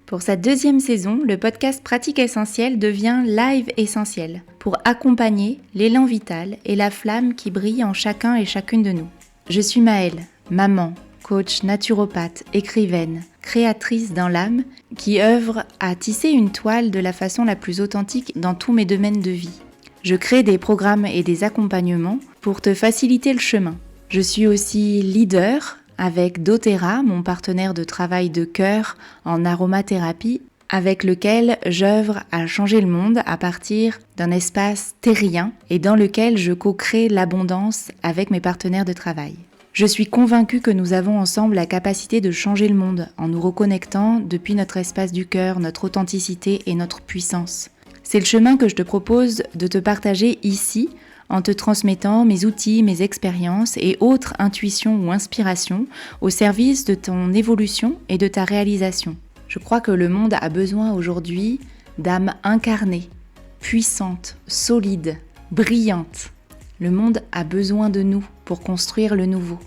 Pour sa deuxième saison, le podcast Pratique Essentielle devient Live Essentiel pour accompagner l'élan vital et la flamme qui brille en chacun et chacune de nous. Je suis Maëlle, maman, coach naturopathe, écrivaine, créatrice dans l'âme qui œuvre à tisser une toile de la façon la plus authentique dans tous mes domaines de vie. Je crée des programmes et des accompagnements pour te faciliter le chemin. Je suis aussi leader avec doTERRA, mon partenaire de travail de cœur en aromathérapie, avec lequel j'œuvre à changer le monde à partir d'un espace terrien et dans lequel je co-crée l'abondance avec mes partenaires de travail. Je suis convaincue que nous avons ensemble la capacité de changer le monde en nous reconnectant depuis notre espace du cœur, notre authenticité et notre puissance. C'est le chemin que je te propose de te partager ici, en te transmettant mes outils, mes expériences et autres intuitions ou inspirations au service de ton évolution et de ta réalisation. Je crois que le monde a besoin aujourd'hui d'âmes incarnées, puissantes, solides, brillantes. Le monde a besoin de nous pour construire le nouveau.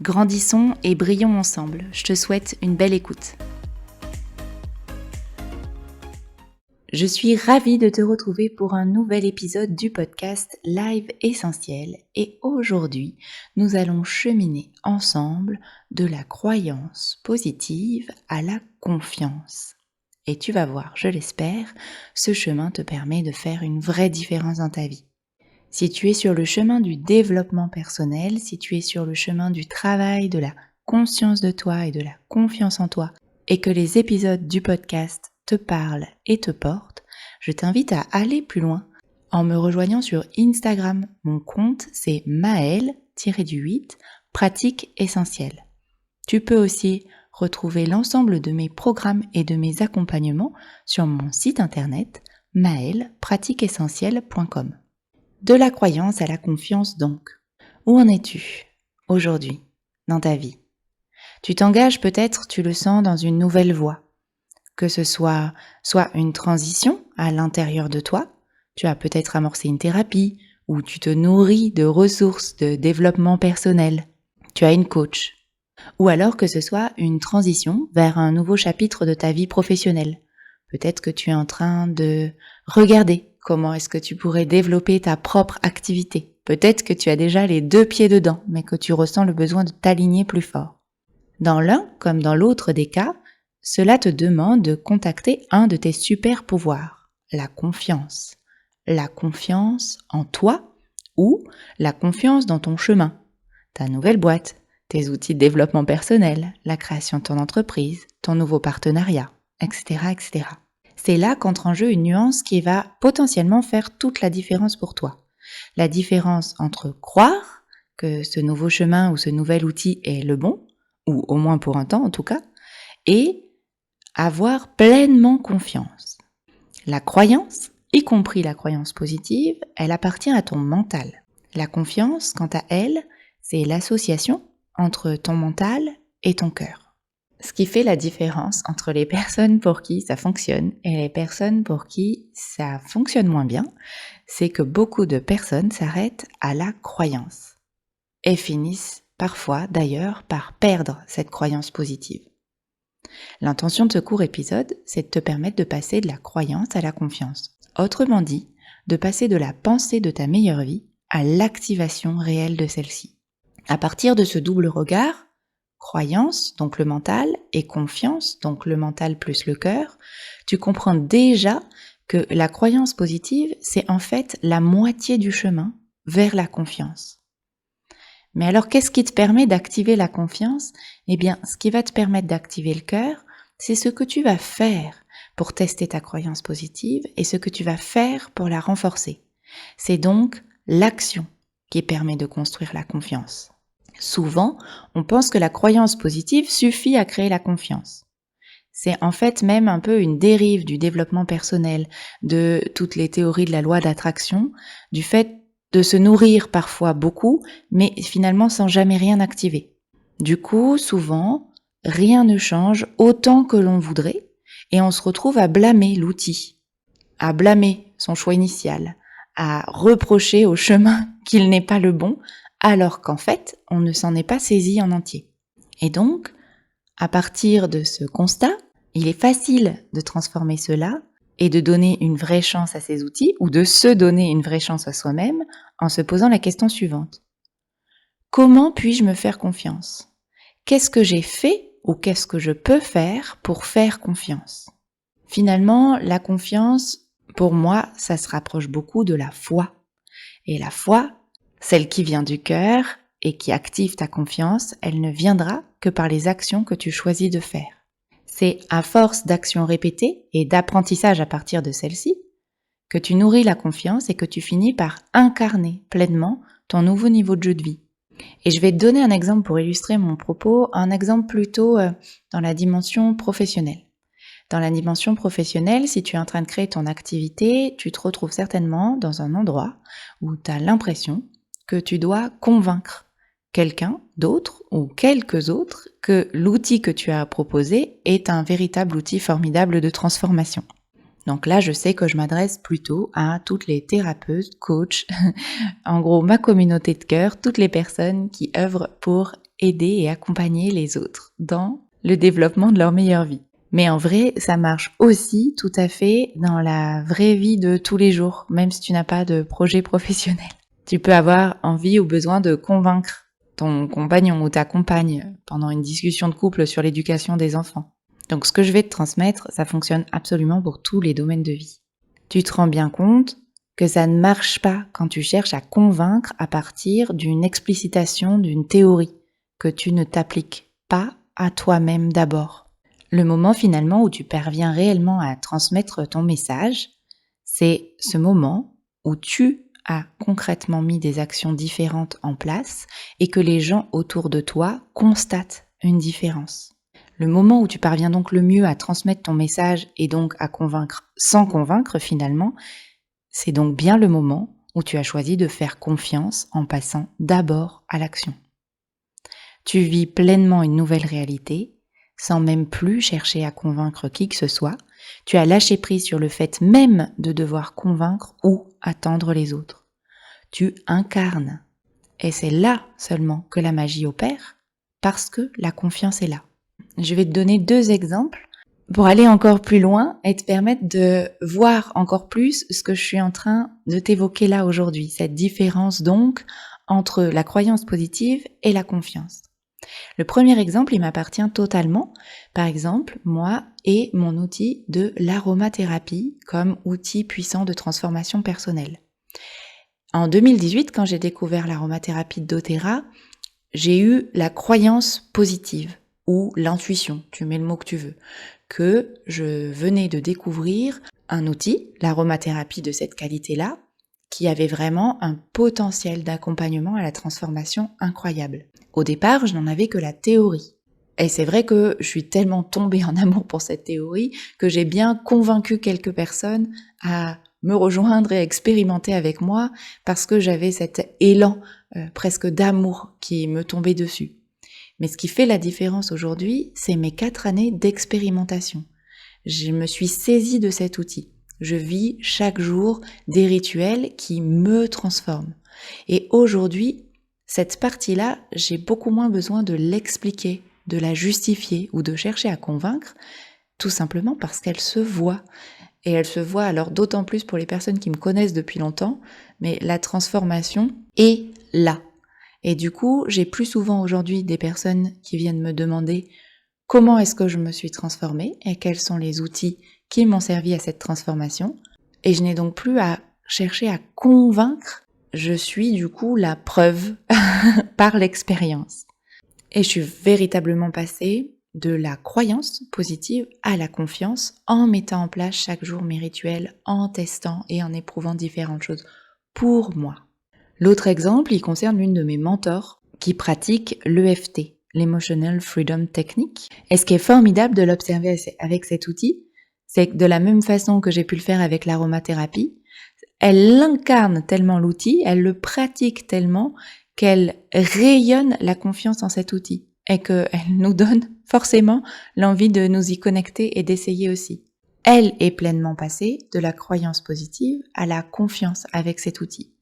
Grandissons et brillons ensemble. Je te souhaite une belle écoute. Je suis ravie de te retrouver pour un nouvel épisode du podcast Live Essentiel et aujourd'hui, nous allons cheminer ensemble de la croyance positive à la confiance. Et tu vas voir, je l'espère, ce chemin te permet de faire une vraie différence dans ta vie. Si tu es sur le chemin du développement personnel, si tu es sur le chemin du travail, de la conscience de toi et de la confiance en toi, et que les épisodes du podcast te parlent et te portent, je t'invite à aller plus loin en me rejoignant sur Instagram. Mon compte, c'est Maëlle-8 Pratique Essentielle. Tu peux aussi retrouver l'ensemble de mes programmes et de mes accompagnements sur mon site internet maellepratiqueessentielle.com. De la croyance à la confiance donc. Où en es-tu aujourd'hui dans ta vie ? Tu t'engages peut-être, tu le sens, dans une nouvelle voie. Que ce soit une transition à l'intérieur de toi, tu as peut-être amorcé une thérapie ou tu te nourris de ressources de développement personnel, tu as une coach. Ou alors que ce soit une transition vers un nouveau chapitre de ta vie professionnelle. Peut-être que tu es en train de regarder comment est-ce que tu pourrais développer ta propre activité. Peut-être que tu as déjà les 2 pieds dedans, mais que tu ressens le besoin de t'aligner plus fort. Dans l'un comme dans l'autre des cas, cela te demande de contacter un de tes super pouvoirs, la confiance. La confiance en toi ou la confiance dans ton chemin, ta nouvelle boîte, tes outils de développement personnel, la création de ton entreprise, ton nouveau partenariat, etc., etc. C'est là qu'entre en jeu une nuance qui va potentiellement faire toute la différence pour toi. La différence entre croire que ce nouveau chemin ou ce nouvel outil est le bon, ou au moins pour un temps en tout cas, et avoir pleinement confiance. La croyance, y compris la croyance positive, elle appartient à ton mental. La confiance, quant à elle, c'est l'association entre ton mental et ton cœur. Ce qui fait la différence entre les personnes pour qui ça fonctionne et les personnes pour qui ça fonctionne moins bien, c'est que beaucoup de personnes s'arrêtent à la croyance et finissent parfois d'ailleurs par perdre cette croyance positive. L'intention de ce court épisode, c'est de te permettre de passer de la croyance à la confiance. Autrement dit, de passer de la pensée de ta meilleure vie à l'activation réelle de celle-ci. À partir de ce double regard, croyance, donc le mental, et confiance, donc le mental plus le cœur, tu comprends déjà que la croyance positive, c'est en fait la moitié du chemin vers la confiance. Mais alors, qu'est-ce qui te permet d'activer la confiance ? Eh bien, ce qui va te permettre d'activer le cœur, c'est ce que tu vas faire pour tester ta croyance positive et ce que tu vas faire pour la renforcer. C'est donc l'action qui permet de construire la confiance. Souvent, on pense que la croyance positive suffit à créer la confiance. C'est en fait même un peu une dérive du développement personnel, de toutes les théories de la loi d'attraction, du fait de se nourrir parfois beaucoup, mais finalement sans jamais rien activer. Du coup, souvent, rien ne change autant que l'on voudrait, et on se retrouve à blâmer l'outil, à blâmer son choix initial, à reprocher au chemin qu'il n'est pas le bon, alors qu'en fait, on ne s'en est pas saisi en entier. Et donc, à partir de ce constat, Il est facile de transformer cela et de donner une vraie chance à ces outils ou de se donner une vraie chance à soi-même en se posant la question suivante. Comment puis-je me faire confiance ? Qu'est-ce que j'ai fait ou qu'est-ce que je peux faire pour faire confiance ? Finalement, la confiance, pour moi, ça se rapproche beaucoup de la foi. Et la foi, celle qui vient du cœur et qui active ta confiance, elle ne viendra que par les actions que tu choisis de faire. C'est à force d'actions répétées et d'apprentissage à partir de celles-ci que tu nourris la confiance et que tu finis par incarner pleinement ton nouveau niveau de jeu de vie. Et je vais te donner un exemple pour illustrer mon propos, un exemple plutôt dans la dimension professionnelle. Dans la dimension professionnelle, si tu es en train de créer ton activité, tu te retrouves certainement dans un endroit où tu as l'impression que tu dois convaincre quelqu'un d'autre ou quelques autres que l'outil que tu as proposé est un véritable outil formidable de transformation. Donc là, je sais que je m'adresse plutôt à toutes les thérapeutes, coachs, en gros ma communauté de cœur, toutes les personnes qui œuvrent pour aider et accompagner les autres dans le développement de leur meilleure vie. Mais en vrai, ça marche aussi tout à fait dans la vraie vie de tous les jours, même si tu n'as pas de projet professionnel. Tu peux avoir envie ou besoin de convaincre ton compagnon ou ta compagne pendant une discussion de couple sur l'éducation des enfants. Donc ce que je vais te transmettre, ça fonctionne absolument pour tous les domaines de vie. Tu te rends bien compte que ça ne marche pas quand tu cherches à convaincre à partir d'une explicitation d'une théorie que tu ne t'appliques pas à toi-même d'abord. Le moment finalement où tu parviens réellement à transmettre ton message, c'est ce moment où tu as concrètement mis des actions différentes en place et que les gens autour de toi constatent une différence. Le moment où tu parviens donc le mieux à transmettre ton message et donc à convaincre sans convaincre finalement, c'est donc bien le moment où tu as choisi de faire confiance en passant d'abord à l'action. Tu vis pleinement une nouvelle réalité, sans même plus chercher à convaincre qui que ce soit. Tu as lâché prise sur le fait même de devoir convaincre ou attendre les autres. Tu incarnes. Et c'est là seulement que la magie opère, parce que la confiance est là. Je vais te donner 2 exemples pour aller encore plus loin et te permettre de voir encore plus ce que je suis en train de t'évoquer là aujourd'hui, cette différence donc entre la croyance positive et la confiance. Le premier exemple, il m'appartient totalement. Par exemple, moi et mon outil de l'aromathérapie comme outil puissant de transformation personnelle. En 2018, quand j'ai découvert l'aromathérapie de doTERRA, j'ai eu la croyance positive ou l'intuition, tu mets le mot que tu veux, que je venais de découvrir un outil, l'aromathérapie de cette qualité-là, qui avait vraiment un potentiel d'accompagnement à la transformation incroyable. Au départ, je n'en avais que la théorie. Et c'est vrai que je suis tellement tombée en amour pour cette théorie que j'ai bien convaincu quelques personnes à me rejoindre et expérimenter avec moi parce que j'avais cet élan presque d'amour qui me tombait dessus. Mais ce qui fait la différence aujourd'hui, c'est mes 4 années d'expérimentation. Je me suis saisie de cet outil. Je vis chaque jour des rituels qui me transforment. Et aujourd'hui, cette partie-là, j'ai beaucoup moins besoin de l'expliquer, de la justifier ou de chercher à convaincre, tout simplement parce qu'elle se voit. Et elle se voit alors d'autant plus pour les personnes qui me connaissent depuis longtemps, mais la transformation est là. Et du coup, j'ai plus souvent aujourd'hui des personnes qui viennent me demander comment est-ce que je me suis transformée et quels sont les outils qui m'ont servi à cette transformation. Et je n'ai donc plus à chercher à convaincre, je suis du coup la preuve par l'expérience. Et je suis véritablement passée de la croyance positive à la confiance en mettant en place chaque jour mes rituels, en testant et en éprouvant différentes choses pour moi. L'autre exemple, il concerne l'une de mes mentors qui pratique l'EFT, l'Emotional Freedom Technique. Et ce qui est formidable de l'observer avec cet outil, c'est que de la même façon que j'ai pu le faire avec l'aromathérapie, elle incarne tellement l'outil, elle le pratique tellement qu'elle rayonne la confiance en cet outil et qu'elle nous donne forcément l'envie de nous y connecter et d'essayer aussi. Elle est pleinement passée de la croyance positive à la confiance avec cet outil.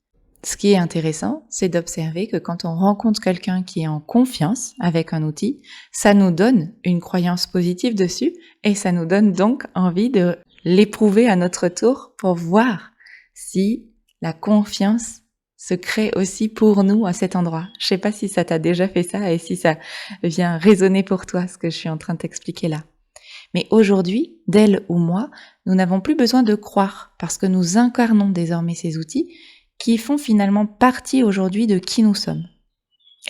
Ce qui est intéressant, c'est d'observer que quand on rencontre quelqu'un qui est en confiance avec un outil, ça nous donne une croyance positive dessus et ça nous donne donc envie de l'éprouver à notre tour pour voir si la confiance se crée aussi pour nous à cet endroit. Je sais pas si ça t'a déjà fait ça et si ça vient résonner pour toi ce que je suis en train de t'expliquer là. Mais aujourd'hui, d'elle ou moi, nous n'avons plus besoin de croire parce que nous incarnons désormais ces outils qui font finalement partie aujourd'hui de qui nous sommes.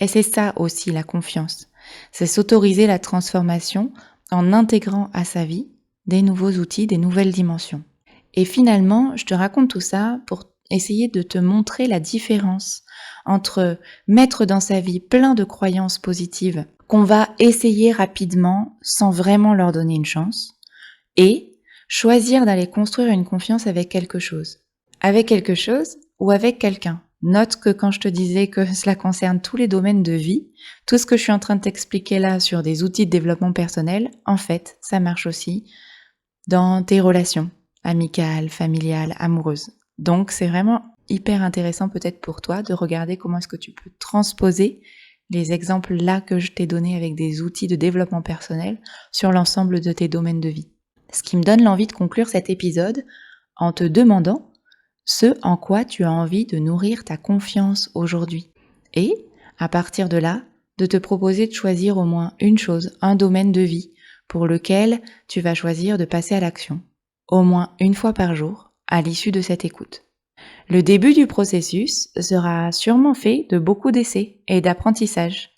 Et c'est ça aussi la confiance. C'est s'autoriser la transformation en intégrant à sa vie des nouveaux outils, des nouvelles dimensions. Et finalement, je te raconte tout ça pour essayer de te montrer la différence entre mettre dans sa vie plein de croyances positives qu'on va essayer rapidement sans vraiment leur donner une chance et choisir d'aller construire une confiance avec quelque chose. Avec quelque chose ou avec quelqu'un. Note que quand je te disais que cela concerne tous les domaines de vie, tout ce que je suis en train de t'expliquer là sur des outils de développement personnel, en fait, ça marche aussi dans tes relations amicales, familiales, amoureuses. Donc, c'est vraiment hyper intéressant peut-être pour toi de regarder comment est-ce que tu peux transposer les exemples là que je t'ai donnés avec des outils de développement personnel sur l'ensemble de tes domaines de vie. Ce qui me donne l'envie de conclure cet épisode en te demandant ce en quoi tu as envie de nourrir ta confiance aujourd'hui. Et, à partir de là, de te proposer de choisir au moins une chose, un domaine de vie, pour lequel tu vas choisir de passer à l'action, au moins une fois par jour, à l'issue de cette écoute. Le début du processus sera sûrement fait de beaucoup d'essais et d'apprentissage,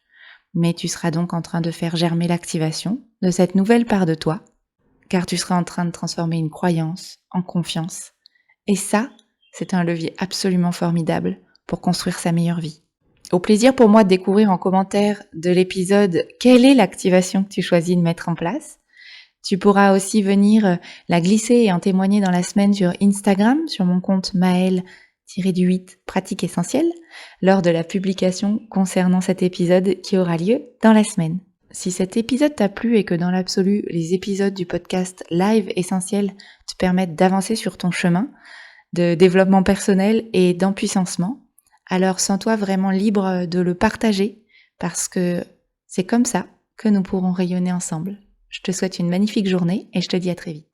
mais tu seras donc en train de faire germer l'activation de cette nouvelle part de toi, car tu seras en train de transformer une croyance en confiance. Et ça, c'est un levier absolument formidable pour construire sa meilleure vie. Au plaisir pour moi de découvrir en commentaire de l'épisode quelle est l'activation que tu choisis de mettre en place. Tu pourras aussi venir la glisser et en témoigner dans la semaine sur Instagram, sur mon compte Maëlle-8 Pratique Essentielle, lors de la publication concernant cet épisode qui aura lieu dans la semaine. Si cet épisode t'a plu et que dans l'absolu, les épisodes du podcast Live Essentiel te permettent d'avancer sur ton chemin de développement personnel et d'empuissancement, alors sens-toi vraiment libre de le partager parce que c'est comme ça que nous pourrons rayonner ensemble. Je te souhaite une magnifique journée et je te dis à très vite.